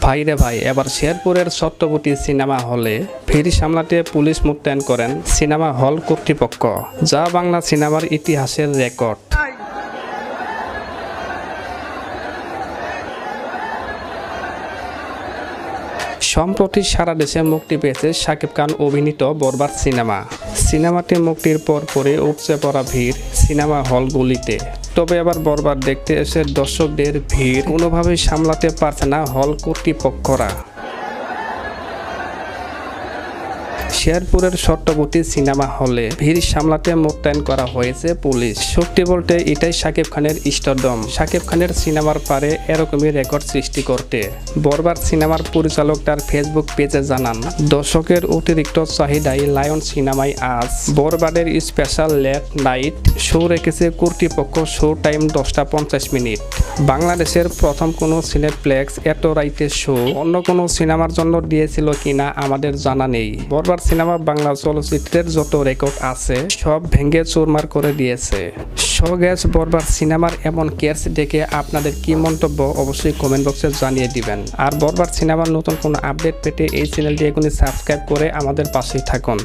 ভাইরে ভাই, এবার শেরপুরের সত্যবতী সিনেমা হলে ভিড় সামলাতে পুলিশ মোতায়েন করেন সিনেমা হল কর্তৃপক্ষ, যা বাংলা সিনেমার ইতিহাসের রেকর্ড। সম্প্রতি সারা দেশে মুক্তি পেয়েছে শাকিব খান অভিনীত বরবাদ সিনেমাটি মুক্তির পরপরই উপচে পড়া ভিড় সিনেমা হলগুলিতে। তবে এবার বরবাদ দেখতে এসে দর্শকদের ভিড় কোনোভাবেই সামলাতে পারছে না হল কর্তৃপক্ষরা। শেরপুরের সত্যবতী সিনেমা হলে ভিড় সামলাতে মোতায়েন করা হয়েছে পুলিশ। সত্যি বলতে এটাই শাকিব খানের ইষ্টদম, শাকিব খানের সিনেমার পারে এরকমই রেকর্ড সৃষ্টি করতে। বরবাদ সিনেমার পরিচালক তার ফেসবুক পেজে জানান, দর্শকের অতিরিক্ত চাহিদায় লায়ন সিনেমায় আজ বরবাদের স্পেশাল লেট নাইট শো রেখেছে কর্তৃপক্ষ। Show time 10:50। বাংলাদেশের প্রথম কোনো সিনেপ্লেক্স এত রাইতে শো অন্য কোনো সিনেমার জন্য দিয়েছিল কিনা আমাদের জানা নেই। বরবাদ সিনেমা বাংলা চলচ্চিত্রের যত রেকর্ড আছে সব ভেঙে চুরমার করে দিয়েছে। সো গাইস, বরবাদ সিনেমার এমন কেয়ার্স দেখে আপনাদের কি মন্তব্য অবশ্যই কমেন্ট বক্সে জানিয়ে দিবেন। আর বরবাদ সিনেমার নতুন কোনো আপডেট পেতে এই চ্যানেলটি এখনই সাবস্ক্রাইব করে আমাদের পাশেই থাকুন।